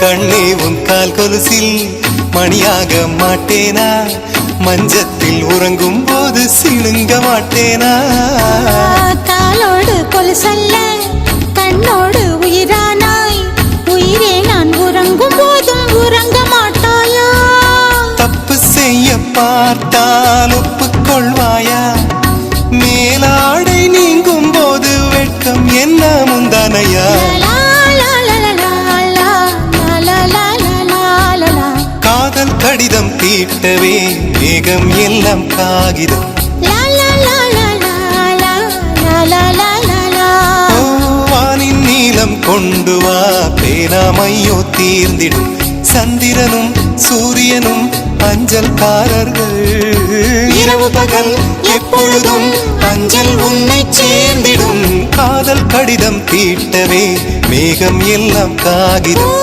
கண்ணே உன் கால் கொலுசில் மணியாக மாட்டேனா? மஞ்சத்தில் உறங்கும் போது சிணுங்க மாட்டேனா? காலோடு கொலுசல்ல கண்ணோடு உயிரானாய், உயிரே நான் உறங்கும் போதும் உறங்க மாட்டாயா? தப்பு செய்ய பார்த்தால் ஒப்புக்கொள்வாயா? மேலாடை நீங்கும் போது வெட்கம் என்ன முந்தானையா? காதல் கடிதம் தீட்டவே மேகம் எல்லாம் காகிதம். வானின் நீளம் கொண்டு வா, பேராமையோ தீர்ந்திடும். சந்திரனும் சூரியனும் அஞ்சல்காரர்கள். இரவு பகல் எப்பொழுதும் அஞ்சல் உன்னை சேர்ந்திடும். காதல் கடிதம் தீட்டவே மேகம் எல்லாம் காகிதம்.